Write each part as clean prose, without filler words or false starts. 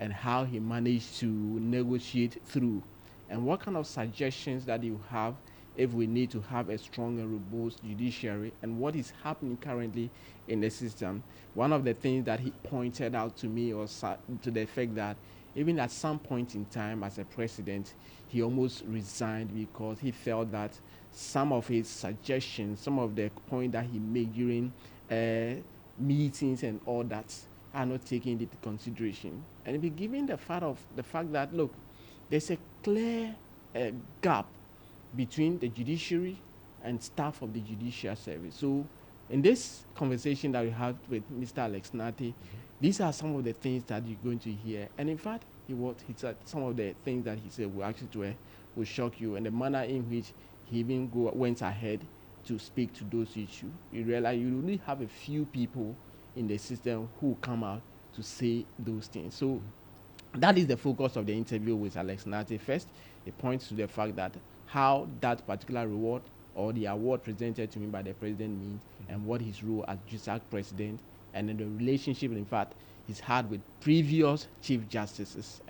and how he managed to negotiate through, and what kind of suggestions that you have if we need to have a strong and robust judiciary, and what is happening currently in the system. One of the things that he pointed out to me was to the effect that even at some point in time as a president, he almost resigned because he felt that some of his suggestions, some of the point that he made during meetings and all that are not taken into consideration. And be given the fact that look, there's a clear gap between the judiciary and staff of the judicial service. So, in this conversation that we had with Mr. Alex Nate, these are some of the things that you're going to hear. And in fact, he said some of the things that he said will actually will shock you, and the manner in which he even went ahead to speak to those issues. You realize you only have a few people in the system who come out to say those things. So that is the focus of the interview with Alex Nate. First, it points to the fact that how that particular reward or the award presented to me by the president means, and what his role as JUSAC president, and then the relationship, in fact, he's had with previous chief justices.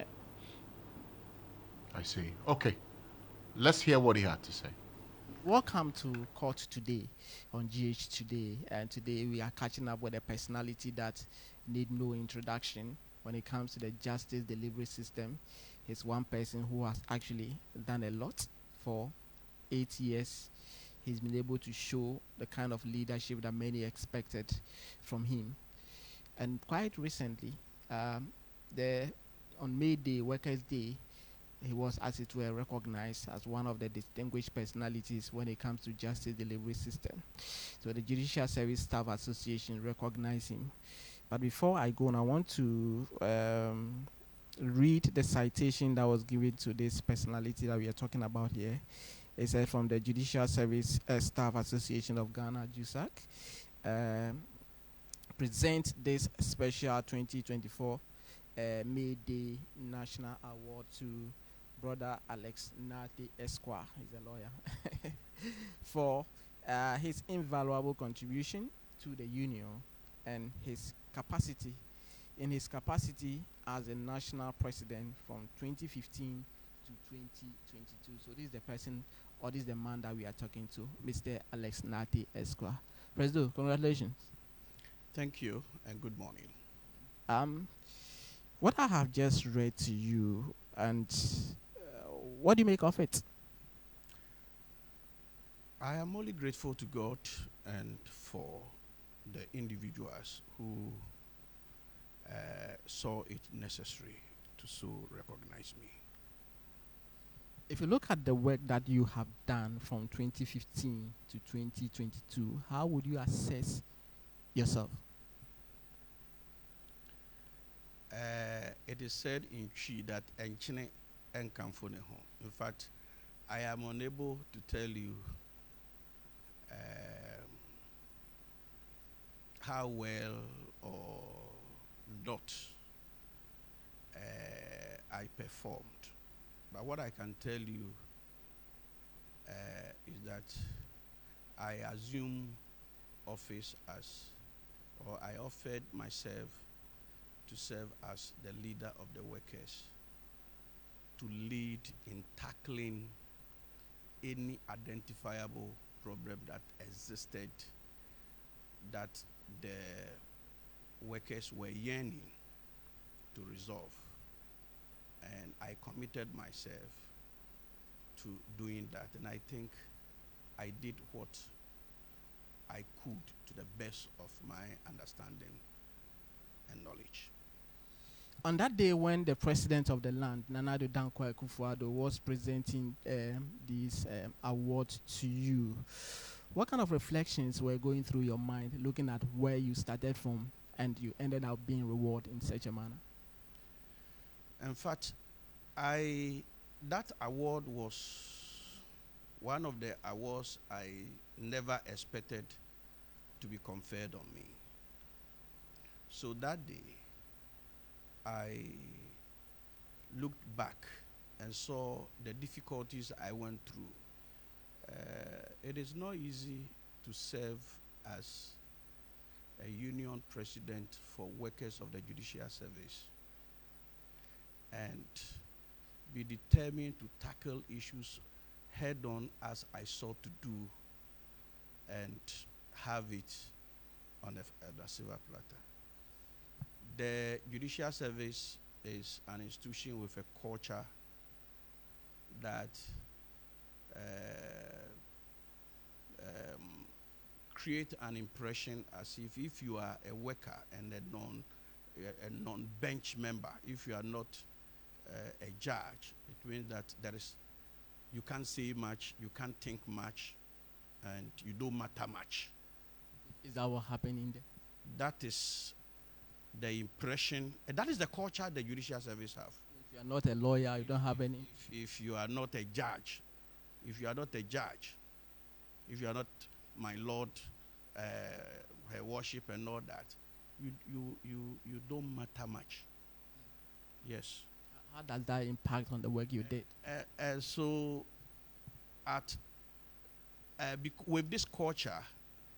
I see. Okay. Let's hear what he had to say. Welcome to court today on GH Today, and today we are catching up with a personality that need no introduction when it comes to the justice delivery system. He's one person who has actually done a lot for 8 years. He's been able to show the kind of leadership that many expected from him. And quite recently, on May Day, Workers' Day, he was, as it were, recognized as one of the distinguished personalities when it comes to justice delivery system. So the Judicial Service Staff Association recognized him. But before I go on, I want to read the citation that was given to this personality that we are talking about here. It said from the Judicial Service Staff Association of Ghana, JUSAC, present this special 2024 May Day National Award to Brother Alex Nate Esquire, he's a lawyer, for his invaluable contribution to the union and his capacity as a national president from 2015 to 2022. So this is the person, or this is the man that we are talking to, Mr. Alex Nate Esquire. President, congratulations. Thank you and good morning. What I have just read to you, and what do you make of it? I am only grateful to God and for the individuals who saw it necessary to so recognize me. If you look at the work that you have done from 2015 to 2022, how would you assess yourself? It is said in Chi that enchine enkamfo ne ho. In fact, I am unable to tell you how well or not I performed. But what I can tell you is that I assumed office as, or I offered myself to serve as the leader of the workers, to lead in tackling any identifiable problem that existed that the workers were yearning to resolve. And I committed myself to doing that, and I think I did what I could to the best of my understanding and knowledge. On that day when the president of the land, Nana Addo Dankwa Akufo-Addo, was presenting this award to you, what kind of reflections were going through your mind looking at where you started from and you ended up being rewarded in such a manner? In fact, that award was one of the awards I never expected to be conferred on me. So that day, I looked back and saw the difficulties I went through. It is not easy to serve as a union president for workers of the judicial service. and be determined to tackle issues head on as I sought to do, and have it on a silver platter. The judicial service is an institution with a culture that create an impression as if you are a worker and a non-bench member, if you are not a judge, it means that you can't say much, you can't think much, and you don't matter much. Is that what happened in there? That is the impression, and that is the culture the judicial service have. If you are not a lawyer, you don't have any. If you are not a judge, if you are not a judge, if you are not my Lord, her worship and all that, you don't matter much. Yes. How does that impact on the work you did? So, with this culture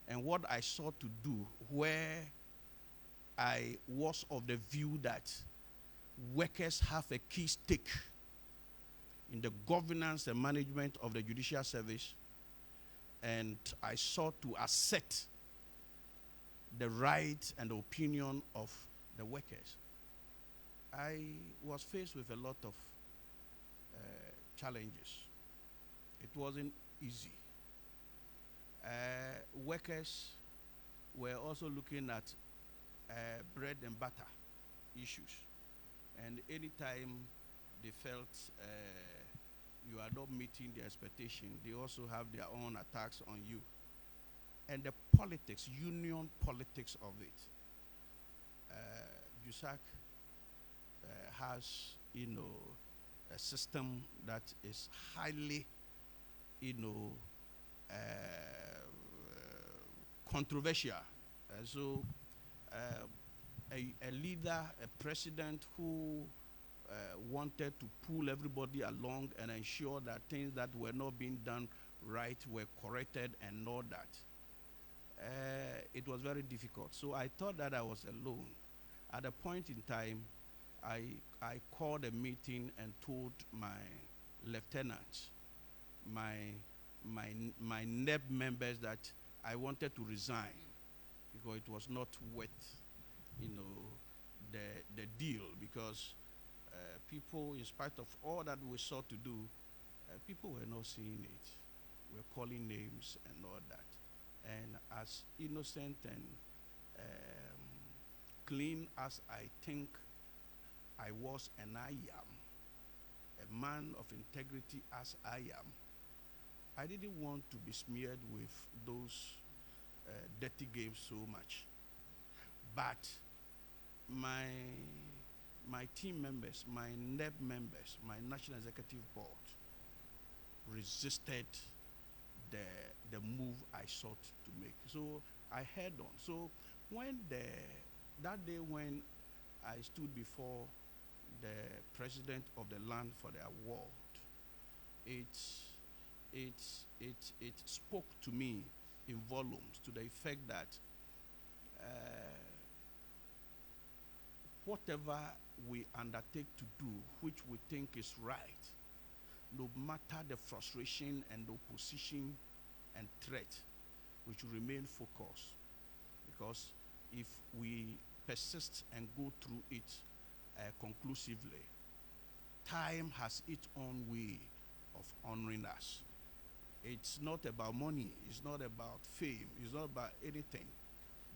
and what I sought to do, where I was of the view that workers have a key stake in the governance and management of the judicial service, and I sought to assert the right and the opinion of the workers. I was faced with a lot of challenges. It wasn't easy. Workers were also looking at bread and butter issues. And anytime they felt you are not meeting their expectation, they also have their own attacks on you. And the politics, union politics of it. JUSAC has, a system that is highly, controversial. So a leader, a president who wanted to pull everybody along and ensure that things that were not being done right were corrected and all that. It was very difficult. So I thought that I was alone. At a point in time, I called a meeting and told my lieutenants, my NEB members, that I wanted to resign because it was not worth, the deal, because people, in spite of all that we sought to do, people were not seeing it. We were calling names and all that. And as innocent and clean as I think I was and I am, a man of integrity as I am, I didn't want to be smeared with those dirty games so much. But my team members, my NEB members, my National Executive Board resisted the move I sought to make. So I held on. So when that day when I stood before the president of the land for the award, it spoke to me in volumes to the effect that whatever we undertake to do, which we think is right, no matter the frustration and opposition and threat, we should remain focused. Because if we persist and go through it conclusively, time has its own way of honoring us. It's not about money, it's not about fame, it's not about anything.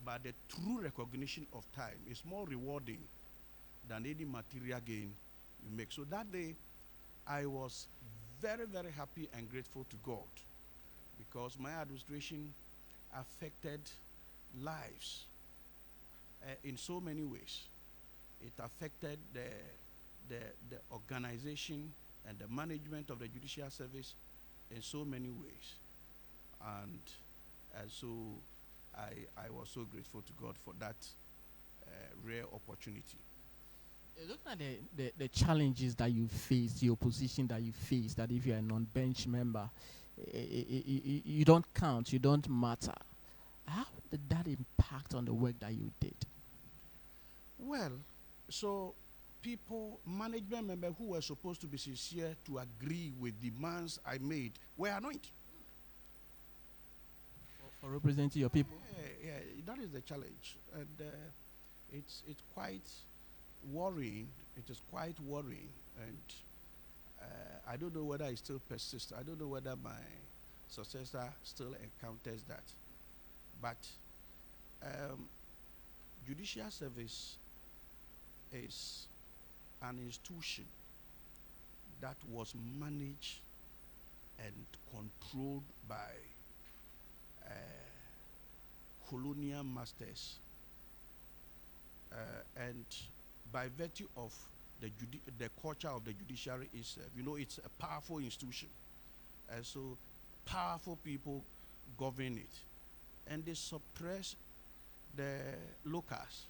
But the true recognition of time is more rewarding than any material gain you make. So that day, I was very, very happy and grateful to God, because my administration affected lives in so many ways. It affected the organization and the management of the judicial service in so many ways. And so I was so grateful to God for that rare opportunity. Looking at the challenges that you face, the opposition that you face, that if you're a non-bench member, you don't count, you don't matter. How did that impact on the work that you did? Well, so people, management members who were supposed to be sincere to agree with demands I made were annoyed. For representing your people. Yeah, that is the challenge, and it's quite worrying. It is quite worrying, and I don't know whether it still persists. I don't know whether my successor still encounters that, but judicial service is an institution that was managed and controlled by colonial masters, and by virtue of the culture of the judiciary itself, it's a powerful institution, and so powerful people govern it, and they suppress the locals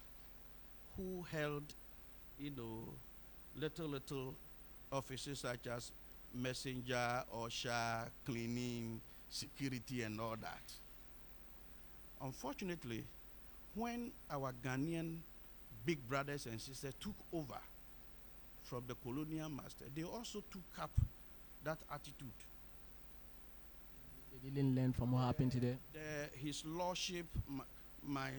who held, little offices such as messenger, usher, cleaning, security, and all that. Unfortunately, when our Ghanaian big brothers and sisters took over from the colonial master, they also took up that attitude. They didn't learn from what happened to them. His lordship, my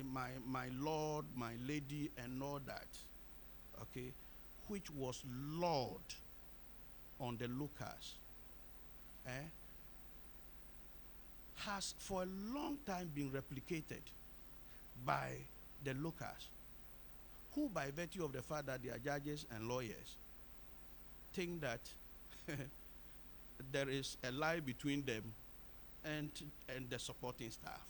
lord, my lady, and all that, okay, which was lord on the locals, has for a long time been replicated by the locals, who by virtue of the fact that they are judges and lawyers, think that there is a lie between them and the supporting staff.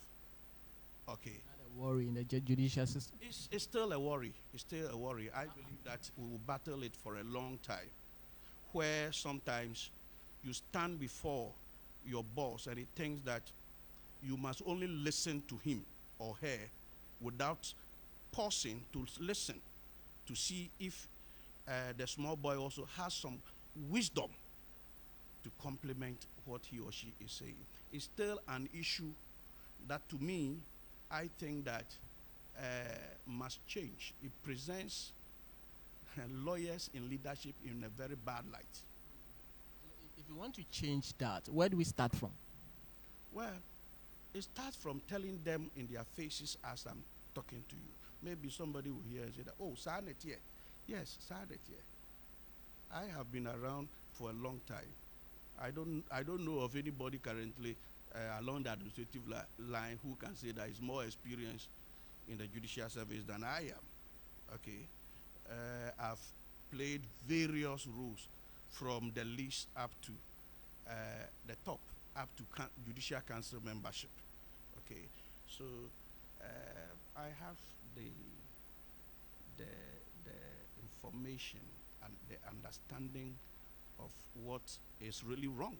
Okay. Not a worry in the judicial system. It's still a worry. It's still a worry. I believe that we will battle it for a long time, where sometimes you stand before your boss and he thinks that you must only listen to him or her without pausing to listen to see if the small boy also has some wisdom to complement what he or she is saying. It's still an issue that, to me, I think that must change. It presents lawyers in leadership in a very bad light. If you want to change that, where do we start from? Well, it starts from telling them in their faces as I'm talking to you. Maybe somebody will hear and say that, oh, Sanet here. Yes, Sanet here. I have been around for a long time. I don't know of anybody currently along the administrative line who can say that is more experienced in the judicial service than I am. Okay, I've played various roles from the least up to the top, up to judicial council membership. Okay, so I have the information and the understanding of what is really wrong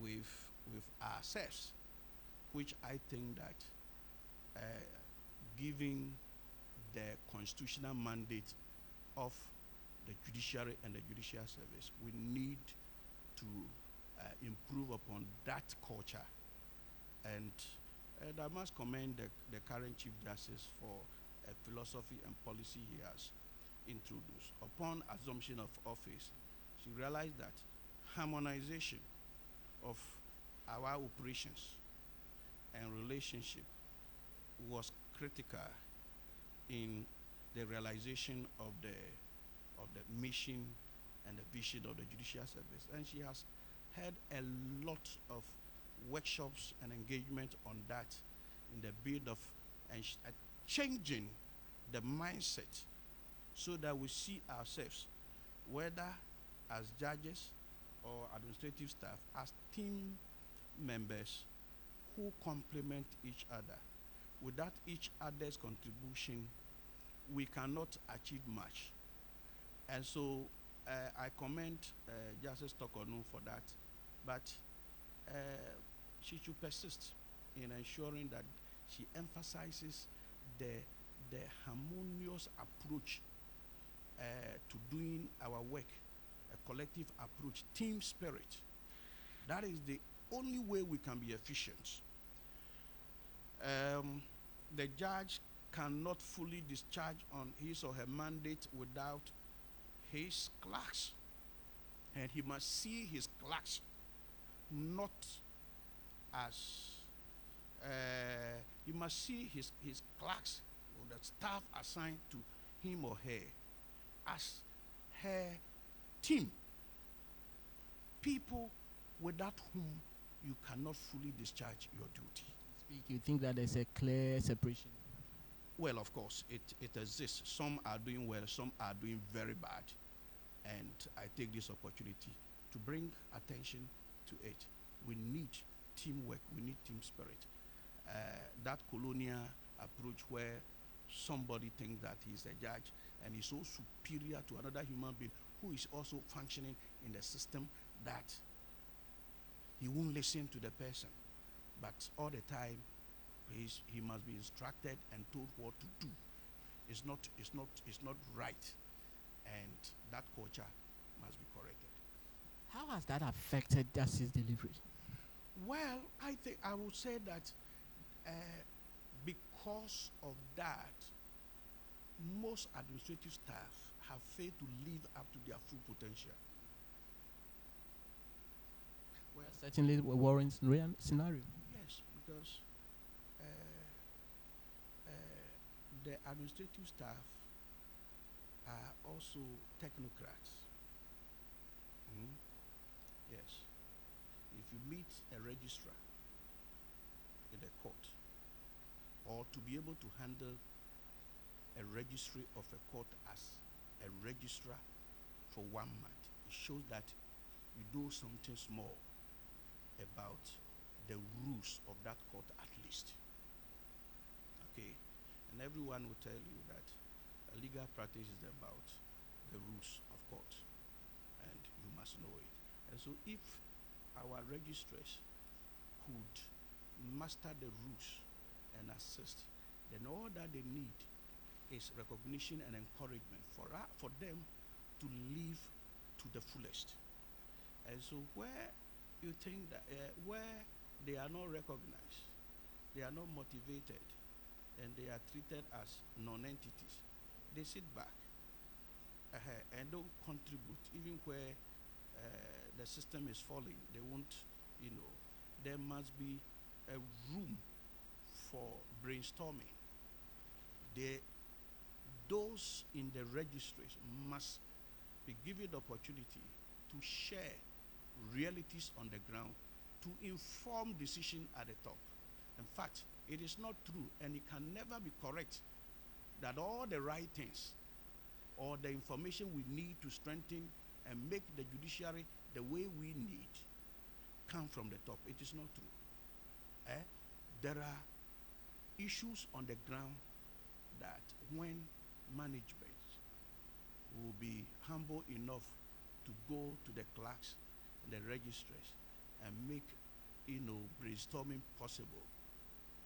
with ourselves, which I think that giving the constitutional mandate of the judiciary and the judicial service, we need to improve upon that culture. And I must commend the current Chief Justice for a philosophy and policy he has introduced. Upon assumption of office, she realized that harmonization of our operations and relationship was critical in the realization of the mission and the vision of the judicial service. And she has had a lot of workshops and engagement on that in the bid of changing the mindset so that we see ourselves, whether as judges or administrative staff, as team members who complement each other. Without each other's contribution, we cannot achieve much. And so I commend Justice Tokonu for that, but she should persist in ensuring that she emphasizes the harmonious approach to doing our work, a collective approach, team spirit. That is the only way we can be efficient. The judge cannot fully discharge on his or her mandate without his clerks. And he must see his clerks not as he must see his clerks or the staff assigned to him or her as her team, people without whom you cannot fully discharge your duty. You think that there's a clear separation? Well, of course, it exists. Some are doing well, some are doing very bad. And I take this opportunity to bring attention to it. We need teamwork, we need team spirit. That colonial approach where somebody thinks that he's a judge and is so superior to another human being who is also functioning in the system that he won't listen to the person, but all the time he must be instructed and told what to do. It's not right, and that culture must be corrected. How has that affected justice delivery? Well, I think I would say that because of that, most administrative staff have failed to live up to their full potential. Well, certainly warrants scenario. Yes, because the administrative staff are also technocrats. Mm. Yes. If you meet a registrar in a court, or to be able to handle a registry of a court as a registrar for 1 month, it shows that you do something small about the rules of that court at least. Okay? And everyone will tell you that a legal practice is about the rules of court, and you must know it. And so if our registrars could master the rules and assist, then all that they need is recognition and encouragement for them to live to the fullest. And so where you think that where they are not recognized, they are not motivated, and they are treated as non-entities, they sit back and don't contribute. Even where the system is falling, they won't, there must be a room for brainstorming. Those in the registries must be given the opportunity to share realities on the ground, to inform decision at the top. In fact, it is not true, and it can never be correct, that all the right things or the information we need to strengthen and make the judiciary the way we need come from the top. It is not true. There are issues on the ground that when management will be humble enough to go to the clerks and the registrars and make brainstorming possible,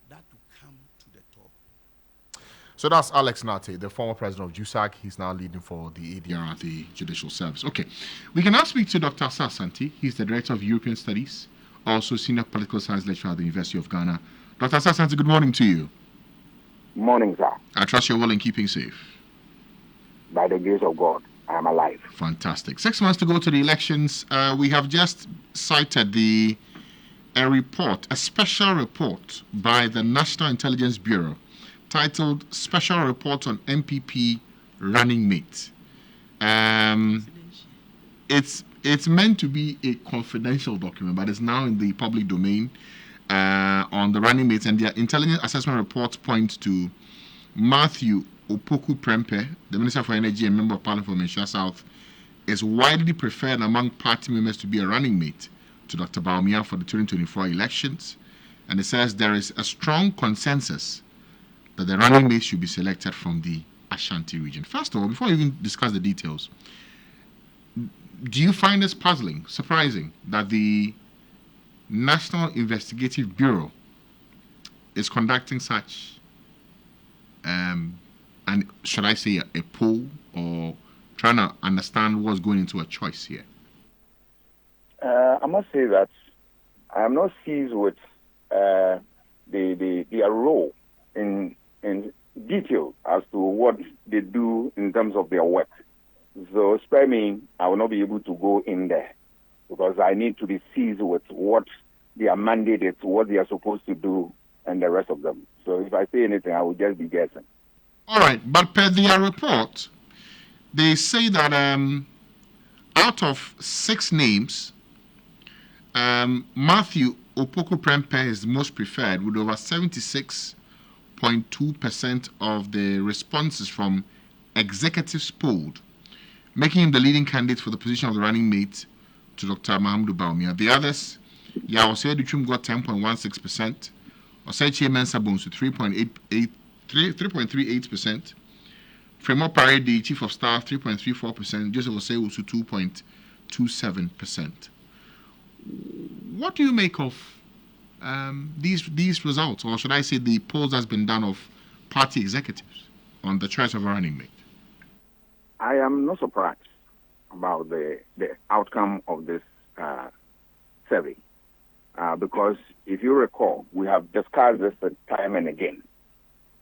that will come to the top. So that's Alex Nate, the former president of JUSAG. He's now leading for the ADR at the Judicial Service. Okay, we can now speak to Dr. Starr Asante. He's the Director of European Studies, also Senior Political Science Lecturer at the University of Ghana. Dr. Starr Asante, good morning to you. Morning, sir. I trust you're well and keeping safe. By the grace of God, I am alive. Fantastic. 6 months to go to the elections. We have just cited a special report by the National Intelligence Bureau titled Special Report on MPP Running Mate. It's meant to be a confidential document, but it's now in the public domain on the running mates, and their intelligence assessment reports point to Matthew Opoku Prempeh, the Minister for Energy and Member of Parliament for Mensah South, is widely preferred among party members to be a running mate to Dr. Bawumia for the 2024 elections. And it says there is a strong consensus that the running mate should be selected from the Ashanti region. First of all, before we even discuss the details, do you find this puzzling, surprising, that the National Investigative Bureau is conducting such, and should I say a poll, or trying to understand what's going into a choice here? I must say that I am not seized with their role in detailed as to what they do in terms of their work. So spare me, I will not be able to go in there because I need to be seized with what their mandate is, what they are supposed to do, and the rest of them. So if I say anything, I will just be guessing. All right, but per their report, they say that out of 6 names, Matthew Opoku Prempeh is the most preferred with over 76.2% of the responses from executives polled, making him the leading candidate for the position of the running mate to Dr. Mahamudu Bawumia. The others, Yawose Duchum got 10.16%, Osaichi Mensa Bonsu 3.38%, Fremo Parede, Chief of Staff 3.34%, Joseph Osei 2.27%. What do you make of these results, or should I say the polls that's been done of party executives on the choice of a running mate? I am not surprised about the outcome of this survey because if you recall, we have discussed this time and again,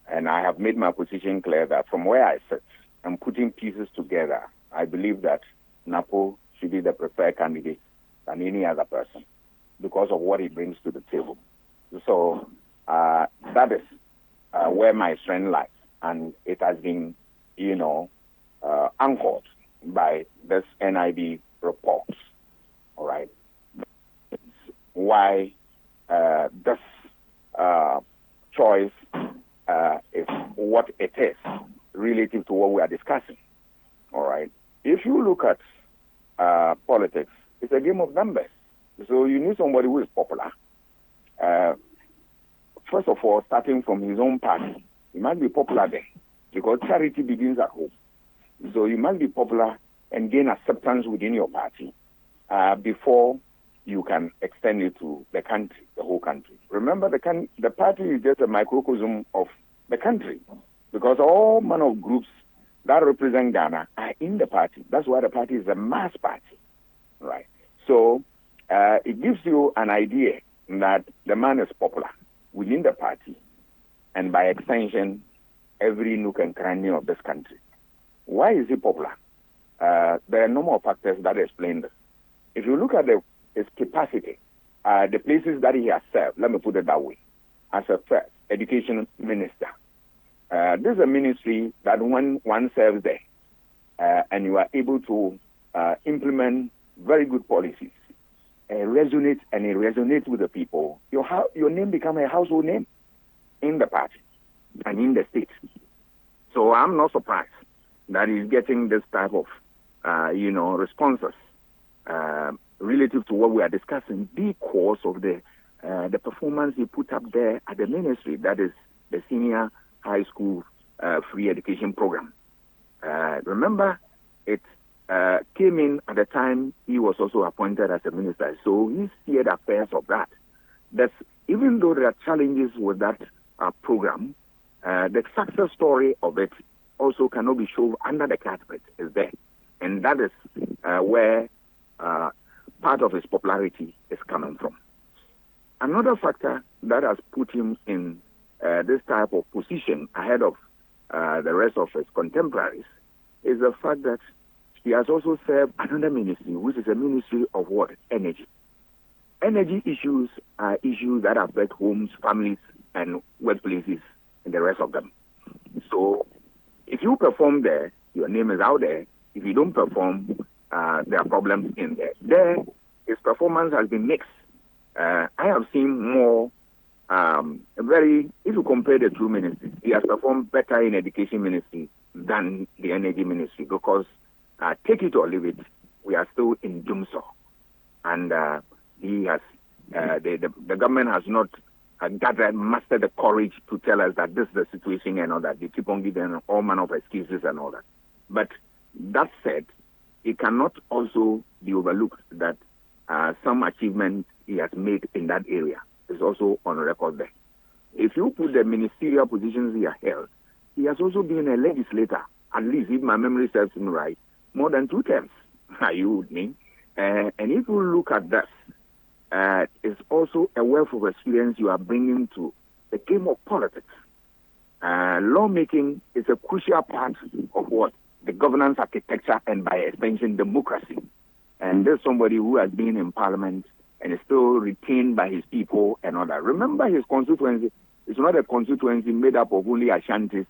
and I have made my position clear that from where I sit and putting pieces together, I believe that Napo should be the preferred candidate than any other person because of what he brings to the table. So that is where my strength lies, and it has been, anchored by this NIB report. All right, it's why this choice is what it is relative to what we are discussing. All right, if you look at politics, it's a game of numbers. So you need somebody who is popular. First of all, starting from his own party, he must be popular there because charity begins at home. So you must be popular and gain acceptance within your party before you can extend it to the country, the whole country. Remember, the party is just a microcosm of the country because all manner of groups that represent Ghana are in the party. That's why the party is a mass party, right? So it gives you an idea that the man is popular within the party and by extension, every nook and cranny of this country. Why is he popular? There are no more factors that explain this. If you look at his capacity, the places that he has served, let me put it that way, as a first education minister. This is a ministry that when one serves there and you are able to implement very good policies, it resonates with the people, your name becomes a household name in the party and in the state. So I'm not surprised that he's getting this type of, responses relative to what we are discussing because of the performance he put up there at the ministry, that is the senior high school free education program. Remember, it came in at the time he was also appointed as a minister, so he steered affairs of that. That's even though there are challenges with that program, the success story of it also cannot be shown under the carpet. Is there, and that is where part of his popularity is coming from. Another factor that has put him in this type of position ahead of the rest of his contemporaries is the fact that he has also served another ministry, which is a ministry of what? Energy. Energy issues are issues that affect homes, families, and workplaces, and the rest of them. So if you perform there, your name is out there. If you don't perform, there are problems in there. There, his performance has been mixed. I have seen more, if you compare the two ministries, he has performed better in education ministry than the energy ministry because, take it or leave it, we are still in doomsaw. And he has, the government has not mastered the courage to tell us that this is the situation and all that. They keep on giving all manner of excuses and all that. But that said, it cannot also be overlooked that some achievement he has made in that area is also on record there. If you put the ministerial positions he has held, he has also been a legislator, at least if my memory serves me right, more than 2 terms. Are you with me? And if you look at this, it's also a wealth of experience you are bringing to the game of politics. lawmaking is a crucial part of what? The governance architecture and by extension, democracy. And there's somebody who has been in parliament and is still retained by his people and all that. Remember, his constituency is not a constituency made up of only Ashantis.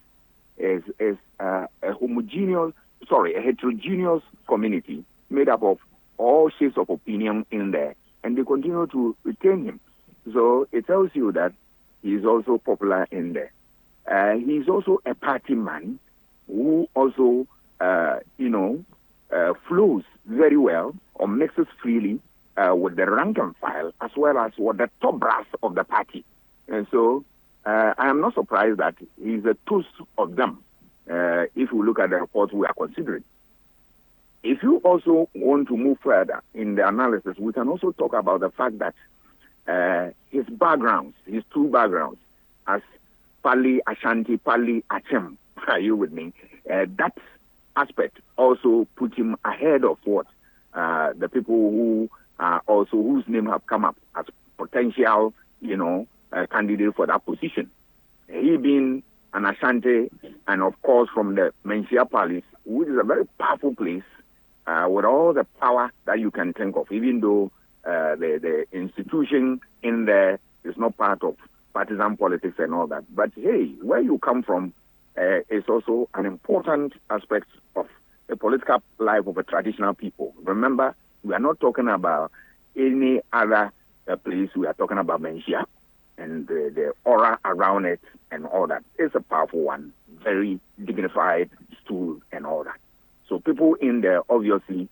It's a heterogeneous community made up of all shades of opinion in there, and they continue to retain him. So it tells you that he is also popular in there. He is also a party man who also, flows very well or mixes freely with the rank and file as well as with the top brass of the party. And so I am not surprised that he's a toast of them if we look at the reports we are considering. If you also want to move further in the analysis, we can also talk about the fact that his two backgrounds, as Pali Ashanti, Pali Achem, are you with me? That aspect also put him ahead of what the people who also whose name have come up as potential, candidate for that position. He being an Ashanti, and of course from the Menchia Palace, which is a very powerful place with all the power that you can think of, even though the institution in there is not part of partisan politics and all that. But hey, where you come from is also an important aspect of the political life of a traditional people. Remember, we are not talking about any other place. We are talking about Menchia and the aura around it and all that. It's a powerful one, very dignified stool and all that. So people in there, obviously,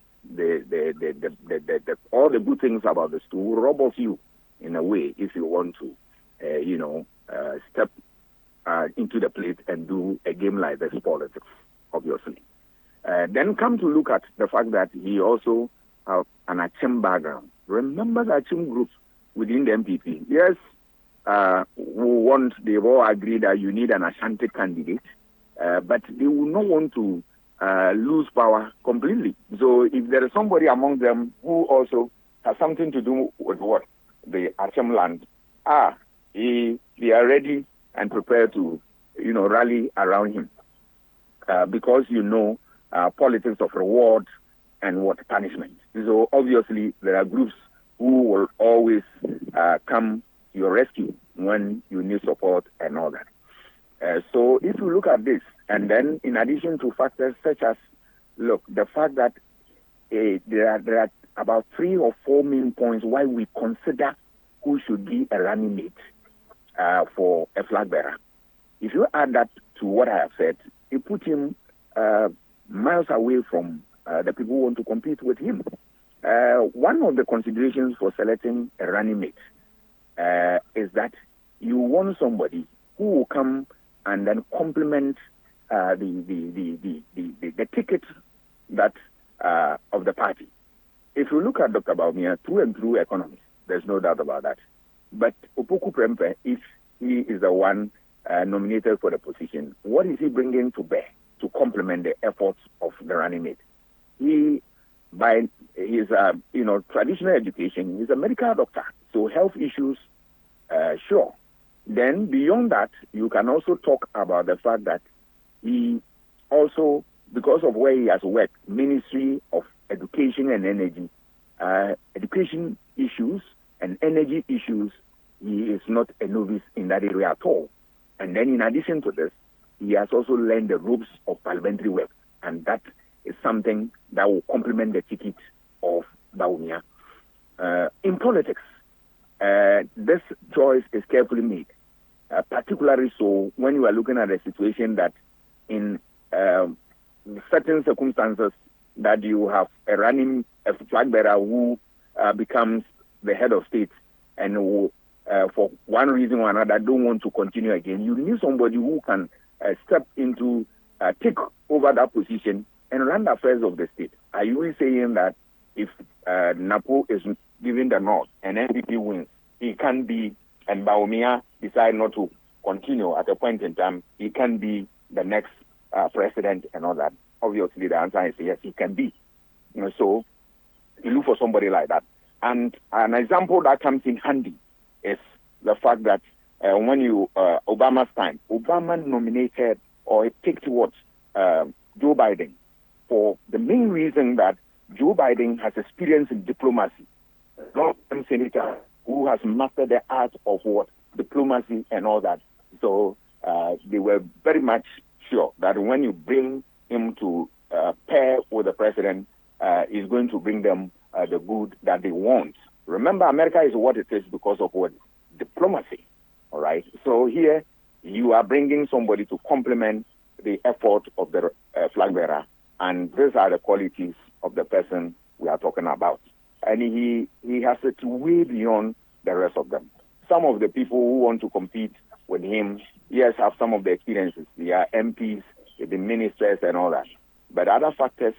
all the good things about the stool will rob of you in a way if you want to, step into the plate and do a game like this politics, obviously. Then come to look at the fact that he also has an Achem background. Remember the Achem groups within the MPP. Yes, they've all agreed that you need an Ashanti candidate, but they will not want to lose power completely. So if there is somebody among them who also has something to do with what? The Achem land, they are ready and prepared to, rally around him. Because politics of reward and what punishment. So obviously there are groups who will always come to your rescue when you need support and all that. So if you look at this, and then in addition to factors such as, the fact that there are about 3 or 4 main points why we consider who should be a running mate for a flag bearer. If you add that to what I have said, it puts him miles away from the people who want to compete with him. One of the considerations for selecting a running mate is that you want somebody who will come and then complement the ticket that of the party. If you look at Dr. Baumia, through and through economist, there's no doubt about that. But Opoku Prempeh, if he is the one nominated for the position, what is he bringing to bear to complement the efforts of the running mate? He, by his traditional education, he's a medical doctor, so health issues, sure. Then beyond that, you can also talk about the fact that he also, because of where he has worked, Ministry of Education and Energy, education issues and energy issues, he is not a novice in that area at all. And then in addition to this, he has also learned the ropes of parliamentary work, and that is something that will complement the ticket of Baumia. In politics, this choice is carefully made, particularly so when you are looking at a situation that in certain circumstances that you have a flag bearer who becomes the head of state and who, for one reason or another, don't want to continue again. You need somebody who can step into, take over that position and run the affairs of the state. Are you really saying that if Napo is given the nod and NPP wins, he can be, and Baumia decide not to continue at a point in time, he can be the next president and all that? Obviously, the answer is yes, he can be. So you look for somebody like that. And an example that comes in handy is the fact that when you Obama's time, Obama nominated or picked what Joe Biden for the main reason that Joe Biden has experience in diplomacy. A long-term senator who has mastered the art of what diplomacy and all that. So they were very much sure that when you bring him to pair with the president, is going to bring them the good that they want. Remember, America is what it is because of what? Diplomacy. All right. So here you are bringing somebody to complement the effort of the flag bearer, and these are the qualities of the person we are talking about. And he has it way beyond the rest of them. Some of the people who want to compete with him, yes, have some of the experiences. They are MPs, the ministers, and all that. But other factors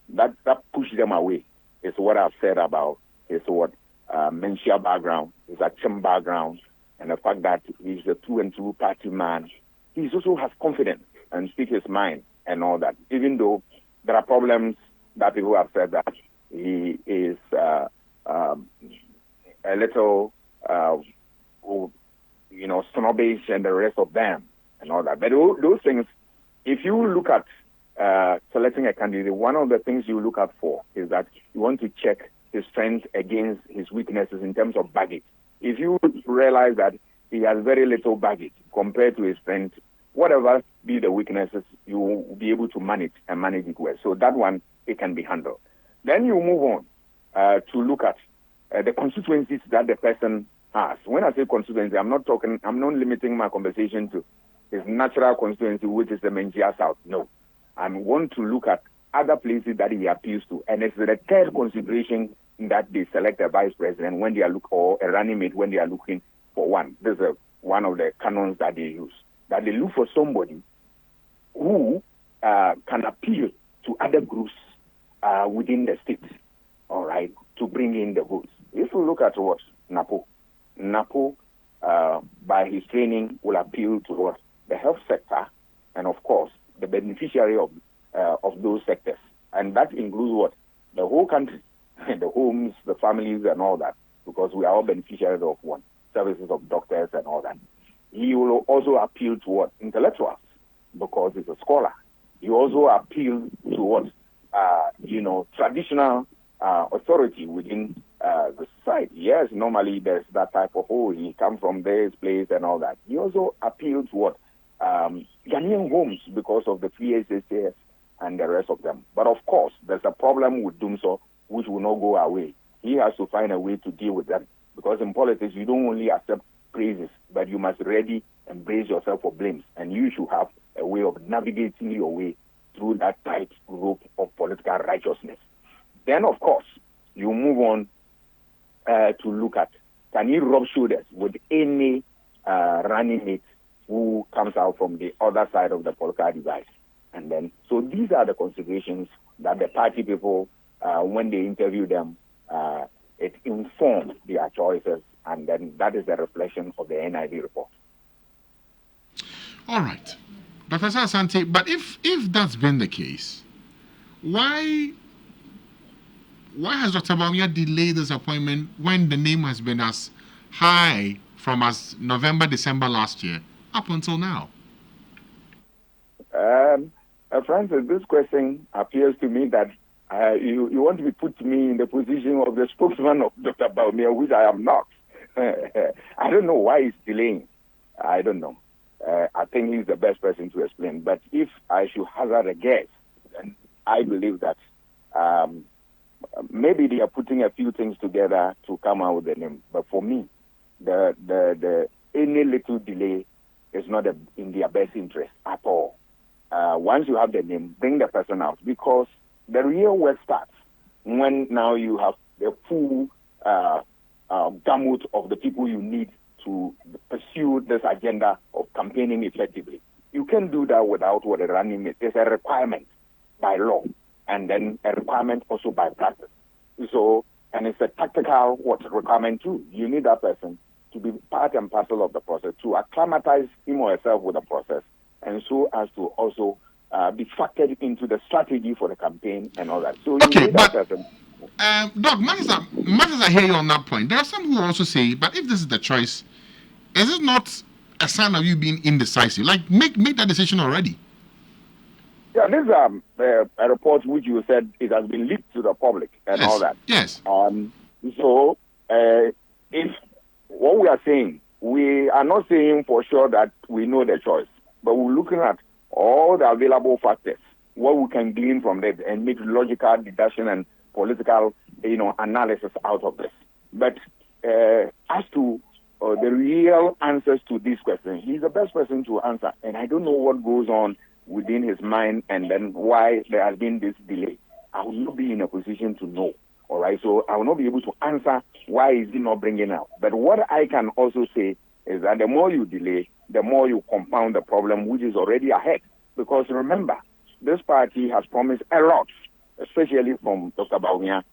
that push them away is what I've said about his what Menchia background, his Achim background, and the fact that he's a 2-2 party man. He also has confidence and speak his mind and all that. Even though there are problems that people have said that he is a little, snobbish and the rest of them and all that. But those things, if you look at selecting a candidate, one of the things you look out for is that you want to check his strengths against his weaknesses in terms of baggage. If you realize that he has very little baggage compared to his strength, whatever be the weaknesses, you will be able to manage it well. So that one, it can be handled. Then you move on to look at the constituencies that the person has. When I say constituency, I'm not limiting my conversation to his natural constituency, which is the Menchia South. No. I want to look at other places that he appeals to. And it's the third consideration that they select a vice president when they are or a running mate when they are looking for one. This is one of the canons that they use. That they look for somebody who can appeal to other groups within the state, all right, to bring in the votes. If you look at what? Napo, by his training, will appeal to what? The health sector, and of course, the beneficiary of those sectors. And that includes what? The whole country, the homes, the families, and all that, because we are all beneficiaries of one, services of doctors and all that. He will also appeal to what? Intellectuals, because he's a scholar. He also appeal to what? Traditional authority within the society. Yes, normally there's that type of, he come from this place and all that. He also appealed to what? Ghanaian homes because of the PSSS and the rest of them. But of course, there's a problem with Dumso, which will not go away. He has to find a way to deal with that, because in politics, you don't only accept praises, but you must ready embrace yourself for blames, and you should have a way of navigating your way through that tight rope of political righteousness. Then, of course, you move on to look at, can he rub shoulders with any running mate who comes out from the other side of the political divide? And then, so these are the considerations that the party people, when they interview them, it informs their choices, and then that is the reflection of the NID report. All right. Professor Asante, but if that's been the case, why has Dr. Bawumia delayed this appointment when the name has been as high from as November, December last year up until now? Francis, this question appears to me that you want to put me in the position of the spokesman of Dr. Bawumia, which I am not. I don't know why he's delaying. I don't know. I think he's the best person to explain. But if I should hazard a guess, then I believe that maybe they are putting a few things together to come out with the name. But for me, the any little delay is not in their best interest at all. Once you have the name, bring the person out, because the real work starts when now you have the full gamut of the people you need to pursue this agenda of campaigning effectively. You can do that without what a running mate. There's a requirement by law, and then a requirement also by practice. So, and it's a tactical requirement too. You need that person to be part and parcel of the process, to acclimatize him or herself with the process, and so as to also be factored into the strategy for the campaign and all that. So you need that person. Doc, much as I hear you on that point, there are some who also say, but if this is the choice, is it not a sign of you being indecisive? Like, make that decision already. Yeah, this is a report which you said it has been leaked to the public and Yes, all that. yes. So, if what we are saying, we are not saying for sure that we know the choice, but we're looking at all the available factors, what we can glean from that, and make logical deduction and political, analysis out of this. But as to the real answers to these questions, he's the best person to answer, and I don't know what goes on within his mind and then why there has been this delay. I will not be in a position to know. All right, so I will not be able to answer why is he not bringing out. But what I can also say is that the more you delay, the more you compound the problem which is already ahead. Because remember, this party has promised a lot, especially from Dr. Baumia,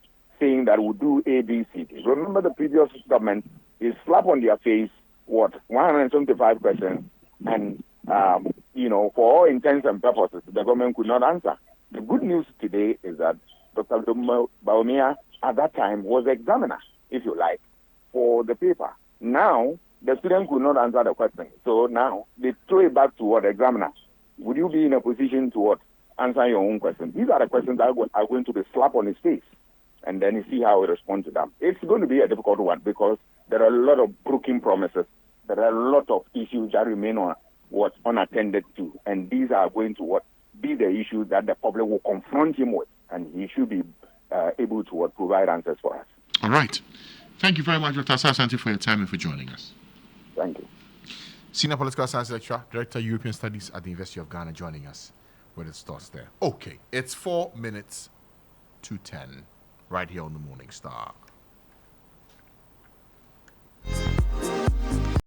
saying that we'll do A, B, C, D. Remember the previous government is slap on their face, 175 questions, and for all intents and purposes, the government could not answer. The good news today is that Dr. Baumia at that time was the examiner, if you like, for the paper. Now, the student could not answer the question. So now they throw it back to the examiner. Would you be in a position to answer your own question? These are the questions that are going to be slapped on his face, and then you see how he responds to them. It's going to be a difficult one because there are a lot of broken promises. There are a lot of issues that remain unattended to, and these are going to be the issues that the public will confront him with, and he should be able to provide answers for us. All right. Thank you very much, Dr. Asante, for your time and for joining us. Thank you. Senior Political Science Lecturer, Director European Studies at the University of Ghana, joining us with his thoughts there. Okay, it's 4 minutes to 10 right here on the Morning Star.